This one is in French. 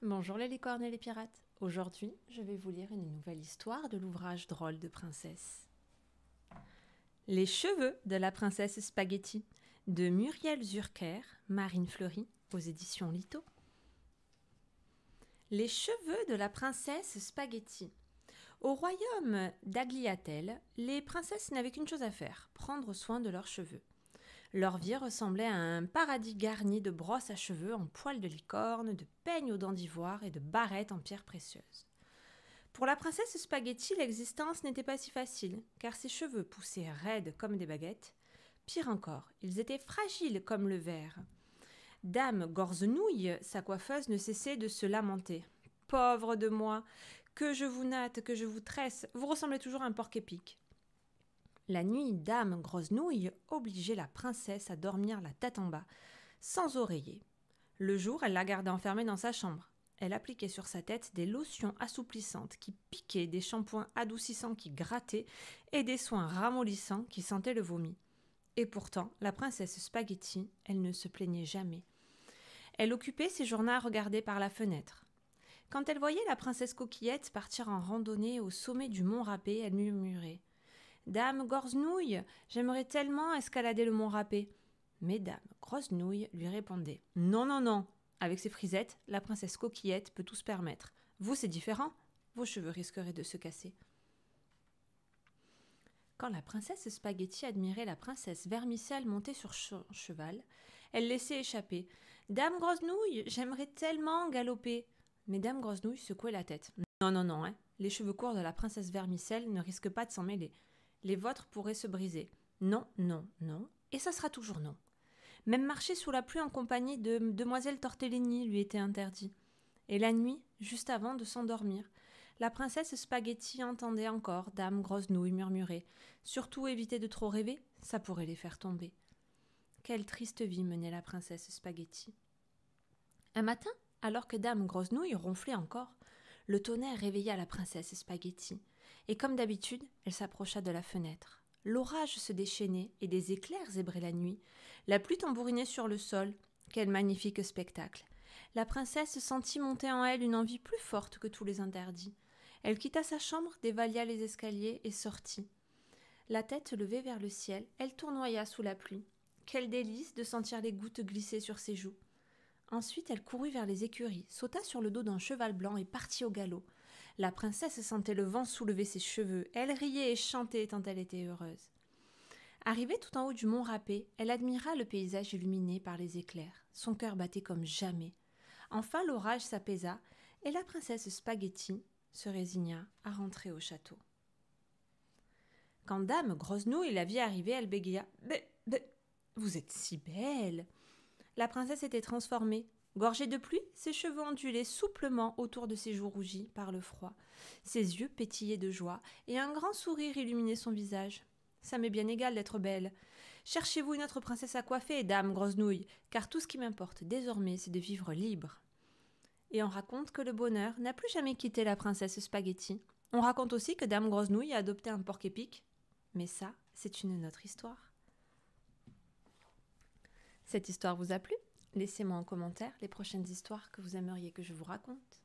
Bonjour les licornes et les pirates. Aujourd'hui, je vais vous lire une nouvelle histoire de l'ouvrage Drôle de princesse. Les cheveux de la princesse Spaghetti de Muriel Zurcher, Marine Fleury, aux éditions Lito. Les cheveux de la princesse Spaghetti. Au royaume d'Agliatelle, les princesses n'avaient qu'une chose à faire, prendre soin de leurs cheveux. Leur vie ressemblait à un paradis garni de brosses à cheveux en poils de licorne, de peignes aux dents d'ivoire et de barrettes en pierres précieuses. Pour la princesse Spaghetti, l'existence n'était pas si facile, car ses cheveux poussaient raides comme des baguettes. Pire encore, ils étaient fragiles comme le verre. Dame Gorzenouille, sa coiffeuse, ne cessait de se lamenter. « Pauvre de moi, que je vous natte, que je vous tresse, vous ressemblez toujours à un porc-épic. » La nuit, Dame Grossenouille obligeait la princesse à dormir la tête en bas, sans oreiller. Le jour, elle la gardait enfermée dans sa chambre. Elle appliquait sur sa tête des lotions assouplissantes qui piquaient, des shampoings adoucissants qui grattaient et des soins ramollissants qui sentaient le vomi. Et pourtant, la princesse Spaghetti, elle ne se plaignait jamais. Elle occupait ses journées à regarder par la fenêtre. Quand elle voyait la princesse Coquillette partir en randonnée au sommet du mont Râpé, elle murmurait « Dame Gorzenouille, j'aimerais tellement escalader le mont Râpé. » Mais Dame Grossenouille lui répondait « Non, non, non, avec ses frisettes, la princesse Coquillette peut tout se permettre. Vous, c'est différent, vos cheveux risqueraient de se casser. » Quand la princesse Spaghetti admirait la princesse Vermicelle montée sur son cheval, elle laissait échapper « Dame Grossenouille, j'aimerais tellement galoper. » Mais Dame Grossenouille secouait la tête. « Non, non, non, hein, les cheveux courts de la princesse Vermicelle ne risquent pas de s'en mêler. Les vôtres pourraient se briser. Non, non, non, et ça sera toujours non. » Même marcher sous la pluie en compagnie de demoiselle Tortellini lui était interdit. Et la nuit, juste avant de s'endormir, la princesse Spaghetti entendait encore Dame Grossenouille murmurer « Surtout évitez de trop rêver, ça pourrait les faire tomber. » Quelle triste vie menait la princesse Spaghetti. Un matin, alors que Dame Grossenouille ronflait encore, le tonnerre réveilla la princesse Spaghetti, et comme d'habitude, elle s'approcha de la fenêtre. L'orage se déchaînait et des éclairs zébraient la nuit. La pluie tambourinait sur le sol. Quel magnifique spectacle! La princesse sentit monter en elle une envie plus forte que tous les interdits. Elle quitta sa chambre, dévalia les escaliers et sortit. La tête levée vers le ciel, elle tournoya sous la pluie. Quel délice de sentir les gouttes glisser sur ses joues! Ensuite, elle courut vers les écuries, sauta sur le dos d'un cheval blanc et partit au galop. La princesse sentait le vent soulever ses cheveux. Elle riait et chantait tant elle était heureuse. Arrivée tout en haut du mont Râpé, elle admira le paysage illuminé par les éclairs. Son cœur battait comme jamais. Enfin, l'orage s'apaisa et la princesse Spaghetti se résigna à rentrer au château. Quand Dame Grossenouille la vit arriver, elle bégaya « Vous êtes si belle !» La princesse était transformée. Gorgée de pluie, ses cheveux ondulaient souplement autour de ses joues rougies par le froid. Ses yeux pétillaient de joie et un grand sourire illuminait son visage. « Ça m'est bien égal d'être belle. Cherchez-vous une autre princesse à coiffer, Dame Grossenouille, car tout ce qui m'importe désormais, c'est de vivre libre. » Et on raconte que le bonheur n'a plus jamais quitté la princesse Spaghetti. On raconte aussi que Dame Grossenouille a adopté un porc-épic. Mais ça, c'est une autre histoire. Cette histoire vous a plu ? Laissez-moi en commentaire les prochaines histoires que vous aimeriez que je vous raconte.